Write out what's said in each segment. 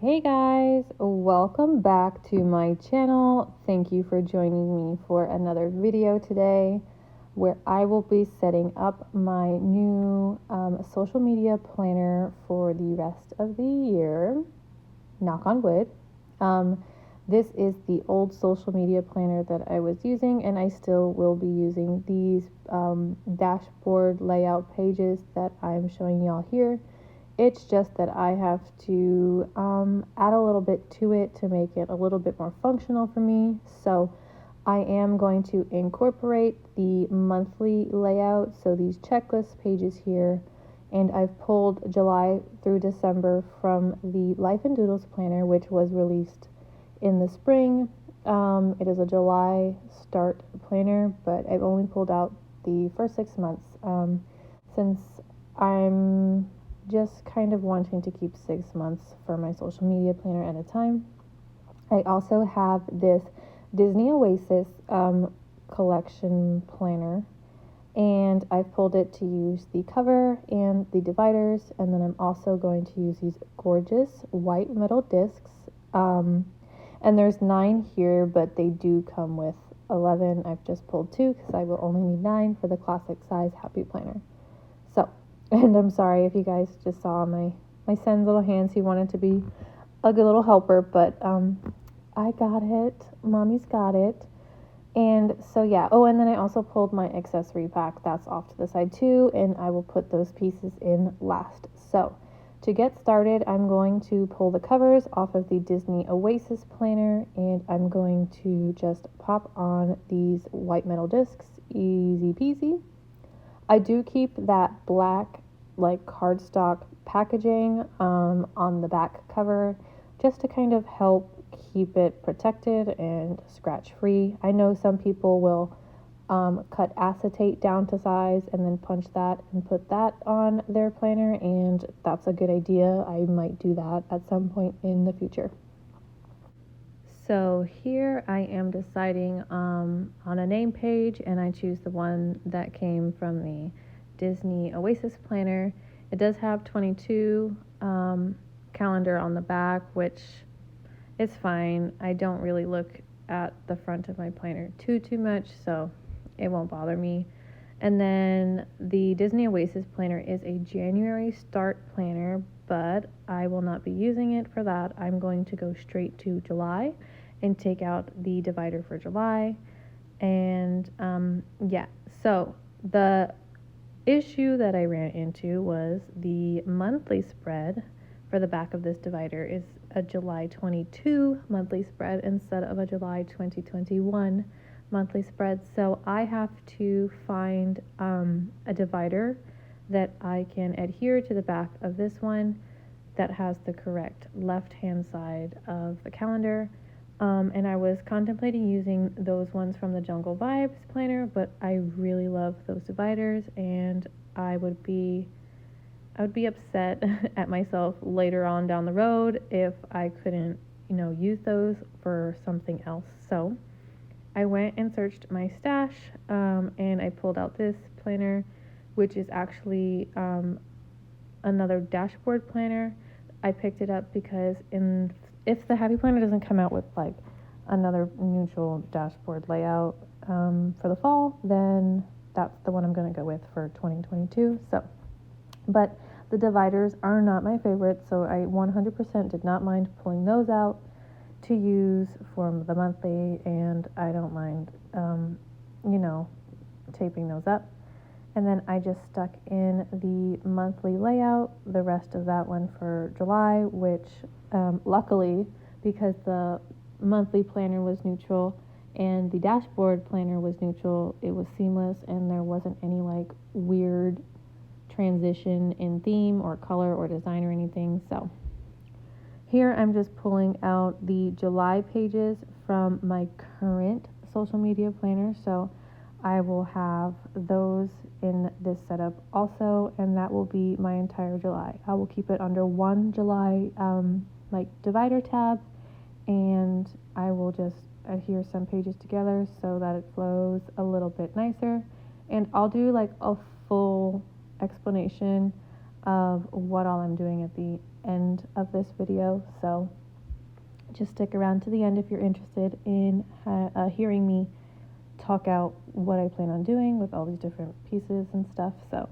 Hey guys, welcome back to my channel. Thank you for joining me for another video today where I will be setting up my new social media planner for the rest of the year. Knock on wood. This is the old social media planner that I was using, and I still will be using these dashboard layout pages that I'm showing y'all here. It's just that I have to add a little bit to it to make it a little bit more functional for me. So I am going to incorporate the monthly layout, so these checklist pages here, and I've pulled July through December from the Life and Doodles planner, which was released in the spring. It is a July start planner, but I've only pulled out the first 6 months since I'm just kind of wanting to keep 6 months for my social media planner at a time. I also have this Disney Oasis collection planner, and I've pulled it to use the cover and the dividers, and then I'm also going to use these gorgeous white metal discs. And there's 9 here, but they do come with 11. I've just pulled 2 because I will only need 9 for the classic size Happy Planner. So, and I'm sorry if you guys just saw my son's little hands. He wanted to be a good little helper, but I got it. Mommy's got it. And so yeah. Oh, and then I also pulled my accessory pack. That's off to the side too, and I will put those pieces in last. So to get started, I'm going to pull the covers off of the Disney Oasis planner, and I'm going to just pop on these white metal discs. Easy peasy. I do keep that black like cardstock packaging on the back cover just to kind of help keep it protected and scratch free. I know some people will cut acetate down to size and then punch that and put that on their planner, and that's a good idea. I might do that at some point in the future. So here I am deciding on a name page, and I choose the one that came from the Disney Oasis planner. It does have 22 calendar on the back, which is fine. I don't really look at the front of my planner too much, so it won't bother me. And then the Disney Oasis planner is a January start planner, but I will not be using it for that. I'm going to go straight to July and take out the divider for July. And yeah, so the issue that I ran into was the monthly spread for the back of this divider is a July 22 monthly spread instead of a July 2021 monthly spread. So I have to find a divider that I can adhere to the back of this one that has the correct left hand side of the calendar. And I was contemplating using those ones from the Jungle Vibes planner, but I really love those dividers, and I would be upset at myself later on down the road if I couldn't, use those for something else. So I went and searched my stash, and I pulled out this planner, which is actually another dashboard planner. I picked it up because if the Happy Planner doesn't come out with like another neutral dashboard layout for the fall, then that's the one I'm going to go with for 2022. So, but the dividers are not my favorite, so I 100% did not mind pulling those out to use for the monthly, and I don't mind, taping those up. And then I just stuck in the monthly layout, the rest of that one for July, which luckily, because the monthly planner was neutral and the dashboard planner was neutral, it was seamless and there wasn't any like weird transition in theme or color or design or anything. So here I'm just pulling out the July pages from my current social media planner. So I will have those in this setup also, and that will be my entire July. I will keep it under one July divider tab, and I will just adhere some pages together so that it flows a little bit nicer. And I'll do like a full explanation of what all I'm doing at the end of this video, so just stick around to the end if you're interested in hearing me talk out what I plan on doing with all these different pieces and stuff. So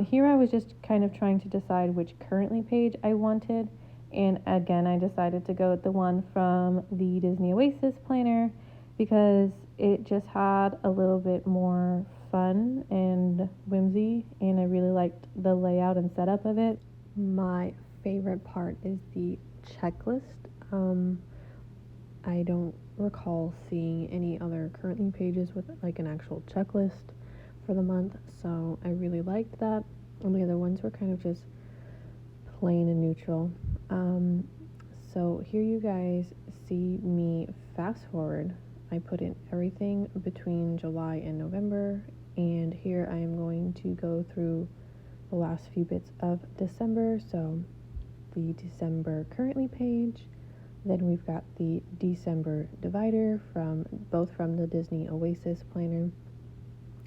here I was just kind of trying to decide which currently page I wanted, and again I decided to go with the one from the Disney Oasis planner because it just had a little bit more fun and whimsy, and I really liked the layout and setup of it. My favorite part is the checklist. I don't recall seeing any other currently pages with like an actual checklist for the month, so I really liked that. And the other ones were kind of just plain and neutral. So here you guys see me fast forward. I put in everything between July and November, and here I am going to go through the last few bits of December. So the December currently page, then we've got the December divider from the Disney Oasis planner.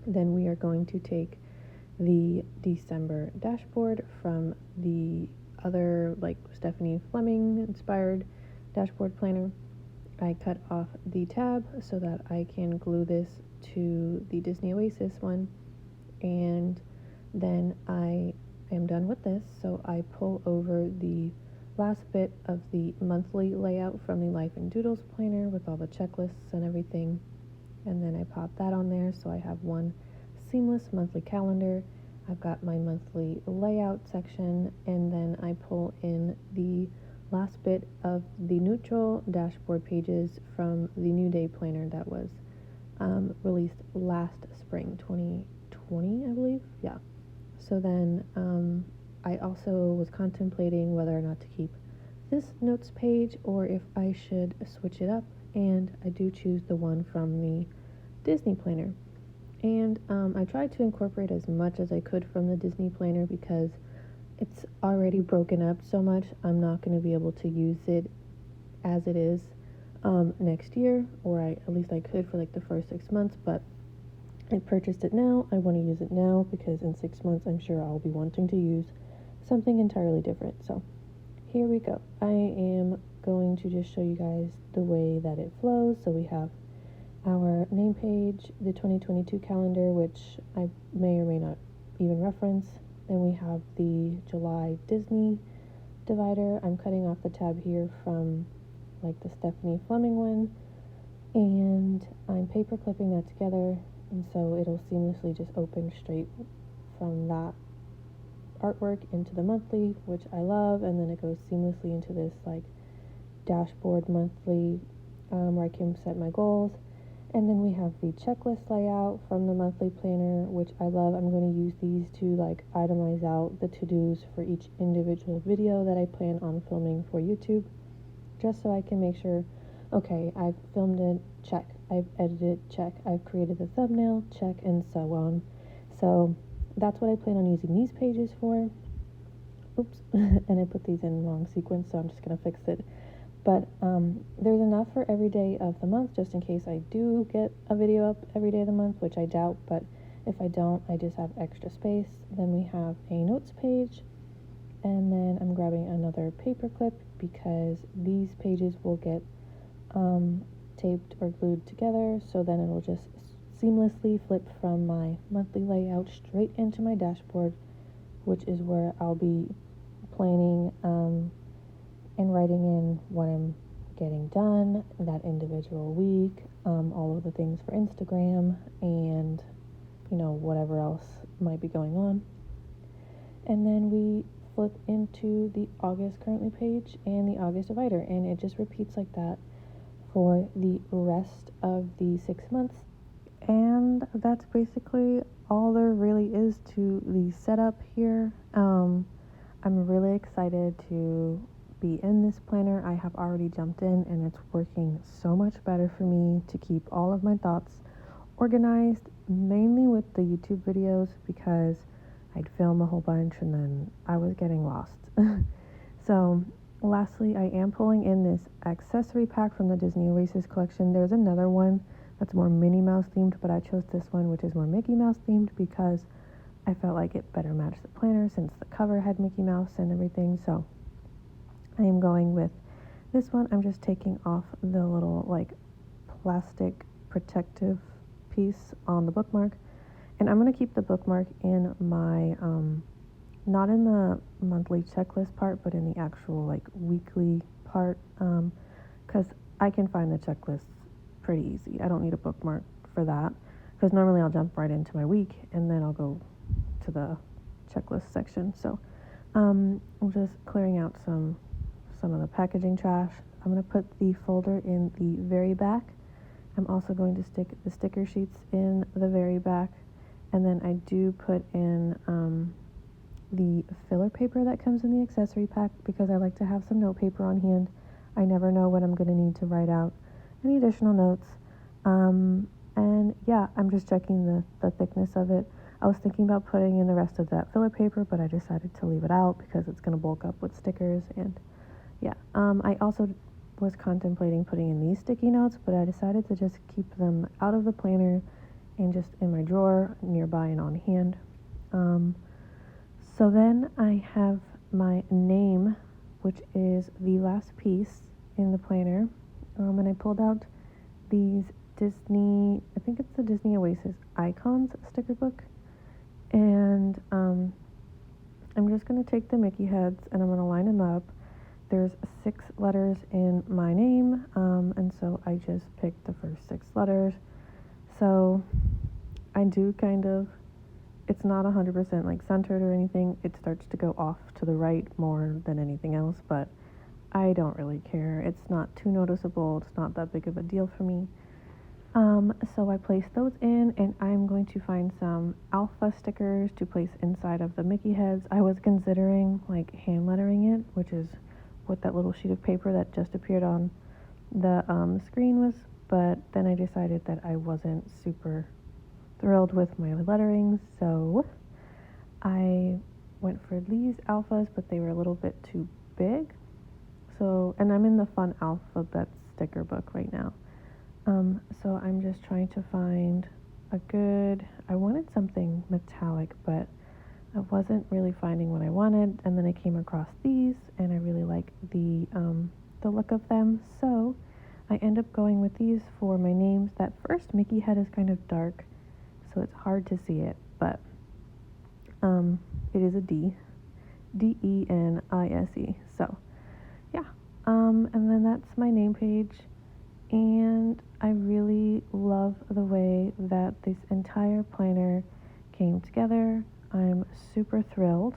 Then we are going to take the December dashboard from the other like Stephanie Fleming inspired dashboard planner. I cut off the tab so that I can glue this to the Disney Oasis one, and then I am done with this, so I pull over the last bit of the monthly layout from the Life and Doodles planner with all the checklists and everything, and then I pop that on there so I have one seamless monthly calendar. I've got my monthly layout section, and then I pull in the last bit of the neutral dashboard pages from the New Day planner that was released last spring, 2020, I believe. Yeah. So then I also was contemplating whether or not to keep this notes page or if I should switch it up, and I do choose the one from the Disney planner. And I tried to incorporate as much as I could from the Disney planner because it's already broken up so much. I'm not going to be able to use it as it is next year, or at least I could for like the first 6 months, but I purchased it now. I want to use it now because in 6 months I'm sure I'll be wanting to use something entirely different. So here we go. I am going to just show you guys the way that it flows. So we have our name page, the 2022 calendar, which I may or may not even reference. Then we have the July Disney divider. I'm cutting off the tab here from like the Stephanie Fleming one, and I'm paper clipping that together, and so it'll seamlessly just open straight from that artwork into the monthly, which I love, and then it goes seamlessly into this like dashboard monthly where I can set my goals. And then we have the checklist layout from the monthly planner, which I love. I'm going to use these to like itemize out the to-dos for each individual video that I plan on filming for YouTube, just so I can make sure, okay, I've filmed it, check. I've edited, check. I've created the thumbnail, check, and so on. So that's what I plan on using these pages for. Oops, and I put these in wrong sequence, so I'm just going to fix it. But there's enough for every day of the month, just in case I do get a video up every day of the month, which I doubt, but if I don't, I just have extra space. Then we have a notes page, and then I'm grabbing another paper clip because these pages will get taped or glued together, so then it'll just seamlessly flip from my monthly layout straight into my dashboard, which is where I'll be planning and writing in what I'm getting done that individual week, all of the things for Instagram, and whatever else might be going on. And then we flip into the August currently page and the August divider, and it just repeats like that for the rest of the 6 months. And that's basically all there really is to the setup here. I'm really excited to be in this planner. I have already jumped in, and it's working so much better for me to keep all of my thoughts organized, mainly with the YouTube videos, because I'd film a whole bunch and then I was getting lost. So lastly, I am pulling in this accessory pack from the Disney Oasis collection. There's another one that's more Minnie Mouse themed, but I chose this one, which is more Mickey Mouse themed, because I felt like it better matched the planner since the cover had Mickey Mouse and everything. So I am going with this one. I'm just taking off the little like plastic protective piece on the bookmark, and I'm going to keep the bookmark in my not in the monthly checklist part, but in the actual like weekly part, because I can find the checklists pretty easy. I don't need a bookmark for that, because normally I'll jump right into my week and then I'll go to the checklist section. So I'm just clearing out some of the packaging trash. I'm going to put the folder in the very back. I'm also going to stick the sticker sheets in the very back, and then I do put in the filler paper that comes in the accessory pack, because I like to have some note paper on hand. I never know when I'm going to need to write out any additional notes. And yeah, I'm just checking the thickness of it. I was thinking about putting in the rest of that filler paper, but I decided to leave it out because it's going to bulk up with stickers. And yeah, I also was contemplating putting in these sticky notes, but I decided to just keep them out of the planner and just in my drawer nearby and on hand. So then I have my name, which is the last piece in the planner. And I pulled out these Disney, I think it's the Disney Oasis Icons sticker book. And I'm just going to take the Mickey heads and I'm going to line them up. There's 6 letters in my name, and so I just picked the first 6 letters. So I do kind of, it's not 100% like centered or anything. It starts to go off to the right more than anything else, but I don't really care. It's not too noticeable. It's not that big of a deal for me. So I place those in, and I'm going to find some alpha stickers to place inside of the Mickey heads. I was considering like hand lettering it, which is what that little sheet of paper that just appeared on the screen was, but then I decided that I wasn't super thrilled with my letterings, so I went for these alphas, but they were a little bit too big. So, and I'm in the Fun Alphabet sticker book right now. So I'm just trying to find a good, I wanted something metallic, but I wasn't really finding what I wanted, and then I came across these, and I really like the look of them, so I end up going with these for my names. That first Mickey head is kind of dark, so it's hard to see it, but it is a D, Denise, so yeah, and then that's my name page, and I really love the way that this entire planner came together. I'm super thrilled,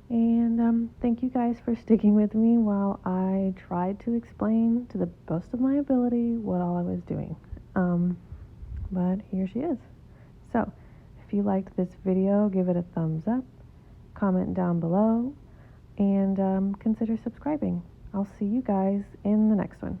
and thank you guys for sticking with me while I tried to explain to the best of my ability what all I was doing, but here she is. So if you liked this video, give it a thumbs up, comment down below, and consider subscribing. I'll see you guys in the next one.